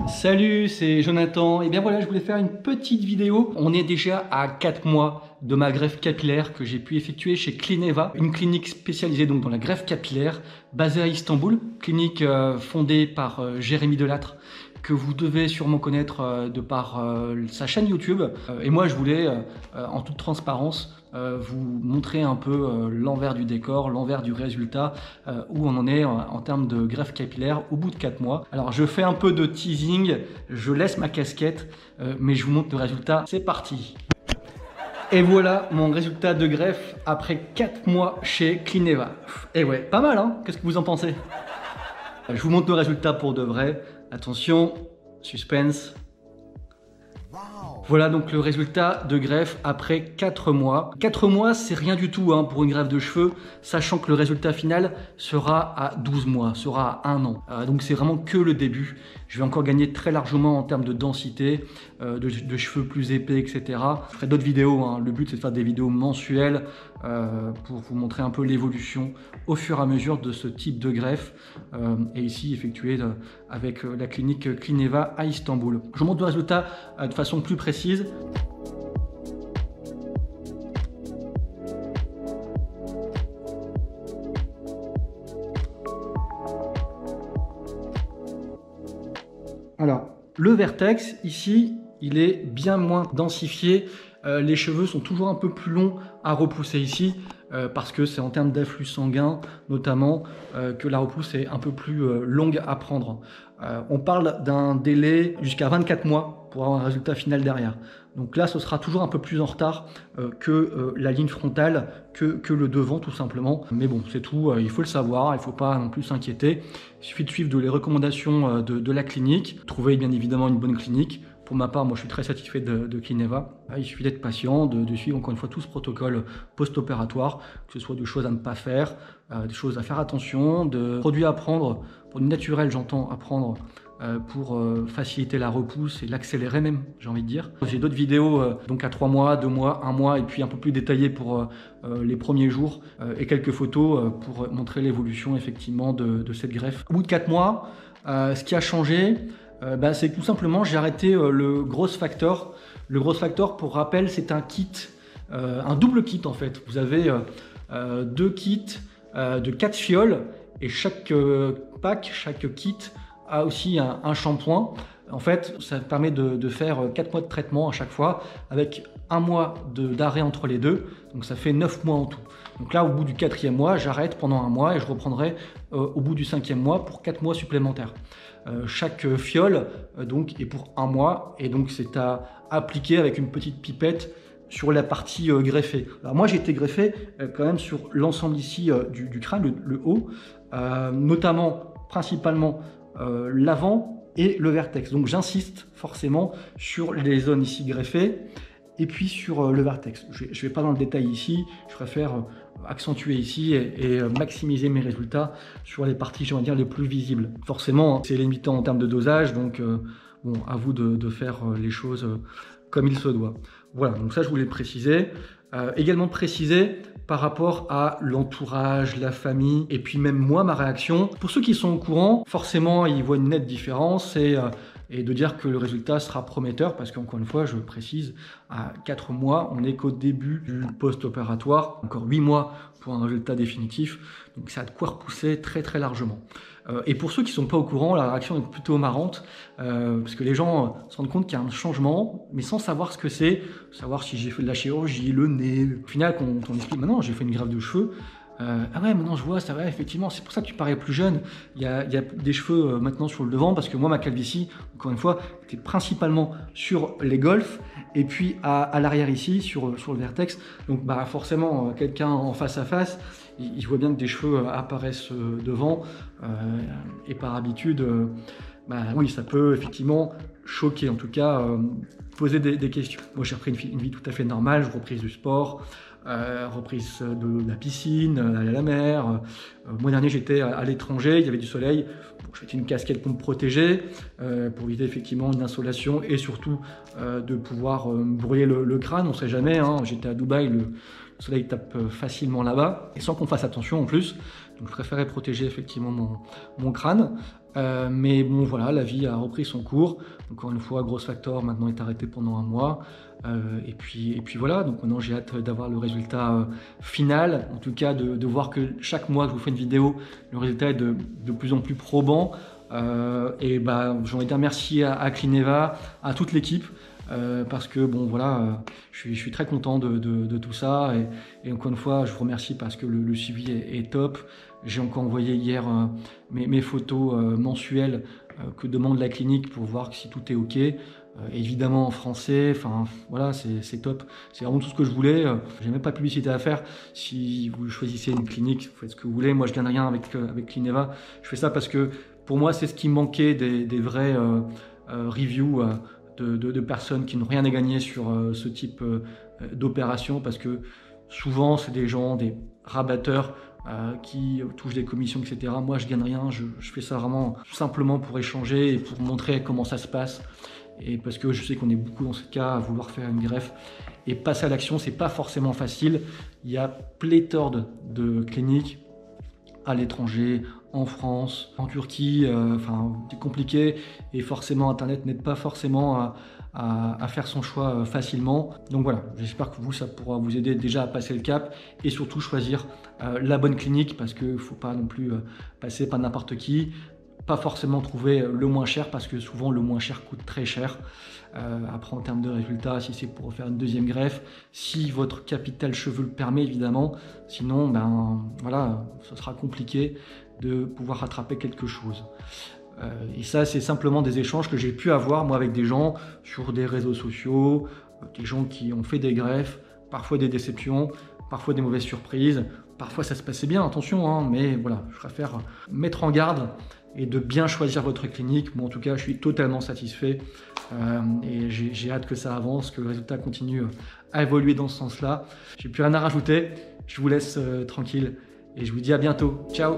Salut, c'est Jonathan. Et bien voilà, je voulais faire une petite vidéo. On est déjà à 4 mois de ma greffe capillaire que j'ai pu effectuer chez Clineva, une clinique spécialisée donc dans la greffe capillaire, basée à Istanbul, clinique fondée par Jérémy Delattre, que vous devez sûrement connaître de par sa chaîne YouTube. Et moi, je voulais, en toute transparence, vous montrer un peu l'envers du décor, l'envers du résultat, où on en est en termes de greffe capillaire au bout de 4 mois. Alors, je fais un peu de teasing, je laisse ma casquette, mais je vous montre le résultat. C'est parti! Et voilà mon résultat de greffe après 4 mois chez Clineva. Et ouais, pas mal, hein? Qu'est-ce que vous en pensez? Je vous montre le résultat pour de vrai. Attention, suspense. Voilà donc le résultat de greffe après 4 mois. 4 mois, c'est rien du tout hein, pour une greffe de cheveux, sachant que le résultat final sera à 12 mois, sera à 1 an. Donc c'est vraiment que le début. Je vais encore gagner très largement en termes de densité, de cheveux plus épais, etc. Je ferai d'autres vidéos, hein. Le but c'est de faire des vidéos mensuelles pour vous montrer un peu l'évolution au fur et à mesure de ce type de greffe. Et ici effectué avec la clinique Clineva à Istanbul. Je vous montre le résultat de façon plus précise. Alors, le vertex, ici, il est bien moins densifié. Les cheveux sont toujours un peu plus longs à repousser ici, parce que c'est en termes d'afflux sanguin, notamment, que la repousse est un peu plus longue à prendre. On parle d'un délai jusqu'à 24 mois pour avoir un résultat final derrière. Donc là, ce sera toujours un peu plus en retard que la ligne frontale, que le devant tout simplement. Mais bon, c'est tout, il faut le savoir, il ne faut pas non plus s'inquiéter. Il suffit de suivre les recommandations de la clinique. Trouver bien évidemment une bonne clinique. Pour ma part, moi je suis très satisfait de Clineva. Il suffit d'être patient, de suivre encore une fois tout ce protocole post-opératoire, que ce soit des choses à ne pas faire, des choses à faire attention, de produits à prendre, produits naturels j'entends, à prendre pour faciliter la repousse et l'accélérer même, j'ai envie de dire. J'ai d'autres vidéos donc à 3 mois, 2 mois, 1 mois et puis un peu plus détaillées pour les premiers jours et quelques photos pour montrer l'évolution effectivement de cette greffe. Au bout de 4 mois, ce qui a changé, c'est que tout simplement j'ai arrêté le Growth Factor. Le Growth Factor, pour rappel, c'est un kit, un double kit en fait. Vous avez 2 kits de 4 fioles et chaque pack, chaque kit a aussi un shampoing. En fait, ça permet de faire 4 mois de traitement à chaque fois avec 1 mois d'arrêt entre les deux. Donc ça fait 9 mois en tout. Donc là, au bout du 4e mois, j'arrête pendant 1 mois et je reprendrai au bout du 5e mois pour 4 mois supplémentaires. Chaque fiole donc est pour 1 mois et donc c'est à appliquer avec une petite pipette sur la partie greffée. Alors moi j'ai été greffé quand même sur l'ensemble ici du crâne, le haut, notamment principalement l'avant et le vertex. Donc j'insiste forcément sur les zones ici greffées et puis sur le vertex. Je ne vais pas dans le détail ici, je préfère accentuer ici et maximiser mes résultats sur les parties, je vais dire, les plus visibles. Forcément, c'est limité en termes de dosage, donc bon, à vous de faire les choses comme il se doit. Voilà, donc ça je voulais le préciser. Également préciser par rapport à l'entourage, la famille, et puis même moi, ma réaction. Pour ceux qui sont au courant, forcément, ils voient une nette différence et de dire que le résultat sera prometteur, parce qu'encore une fois, je précise, à 4 mois, on n'est qu'au début du post-opératoire, encore 8 mois pour un résultat définitif, donc ça a de quoi repousser très très largement. Et pour ceux qui ne sont pas au courant, la réaction est plutôt marrante, parce que les gens se rendent compte qu'il y a un changement, mais sans savoir ce que c'est, savoir si j'ai fait de la chirurgie, le nez. Au final, quand on explique, maintenant j'ai fait une greffe de cheveux, ah ouais, maintenant je vois, ça va, effectivement, c'est pour ça que tu parais plus jeune. Il y a des cheveux maintenant sur le devant, parce que moi, ma calvitie, encore une fois, était principalement sur les golfs, et puis à l'arrière ici, sur le vertex. Donc bah, forcément, quelqu'un en face à face, il voit bien que des cheveux apparaissent devant, et par habitude, bah, oui, ça peut effectivement choquer, en tout cas, poser des questions. Moi, j'ai repris une vie tout à fait normale, je reprise du sport, reprise de la piscine, aller à la mer. Mois dernier, j'étais à l'étranger, il y avait du soleil. Bon, je mettais une casquette pour me protéger, pour éviter effectivement une insolation et surtout de pouvoir brûler le crâne. On ne sait jamais, hein. J'étais à Dubaï, le soleil tape facilement là-bas et sans qu'on fasse attention en plus. Donc je préférais protéger effectivement mon crâne. Mais bon voilà, la vie a repris son cours. Encore une fois, Growth Factor maintenant est arrêté pendant un mois. Et puis voilà, donc maintenant j'ai hâte d'avoir le résultat final. En tout cas, de voir que chaque mois que je vous fais une vidéo, le résultat est de plus en plus probant. Et bah, j'ai envie de dire merci à Clineva, à toute l'équipe. Parce que bon voilà, je suis très content de tout ça et encore une fois je vous remercie parce que le suivi est top. J'ai encore envoyé hier mes photos mensuelles que demande la clinique pour voir si tout est ok. Évidemment en français, enfin voilà, c'est top. C'est vraiment tout ce que je voulais. J'ai même pas de publicité à faire. Si vous choisissez une clinique, vous faites ce que vous voulez. Moi je gagne rien avec Clineva. Je fais ça parce que pour moi c'est ce qui me manquait des vrais reviews. De personnes qui n'ont rien à gagner sur ce type d'opération parce que souvent c'est des gens, des rabatteurs qui touchent des commissions, etc. Moi je gagne rien, je fais ça vraiment simplement pour échanger et pour montrer comment ça se passe et parce que je sais qu'on est beaucoup dans ce cas à vouloir faire une greffe et passer à l'action c'est pas forcément facile. Il y a pléthore de cliniques à l'étranger, en France, en Turquie, enfin c'est compliqué et forcément Internet n'aide pas forcément à faire son choix facilement. Donc voilà, j'espère que ça pourra vous aider déjà à passer le cap et surtout choisir la bonne clinique parce qu'il ne faut pas non plus passer par n'importe qui. Pas forcément trouver le moins cher parce que souvent le moins cher coûte très cher. Après en termes de résultats, si c'est pour faire une deuxième greffe, si votre capital cheveux le permet évidemment, sinon ben voilà, ce sera compliqué de pouvoir rattraper quelque chose. Et ça c'est simplement des échanges que j'ai pu avoir moi avec des gens sur des réseaux sociaux, des gens qui ont fait des greffes, parfois des déceptions, parfois des mauvaises surprises. Parfois ça se passait bien, attention, hein, mais voilà, je préfère mettre en garde et de bien choisir votre clinique. Moi en tout cas, je suis totalement satisfait et j'ai hâte que ça avance, que le résultat continue à évoluer dans ce sens-là. J'ai plus rien à rajouter, je vous laisse tranquille et je vous dis à bientôt. Ciao!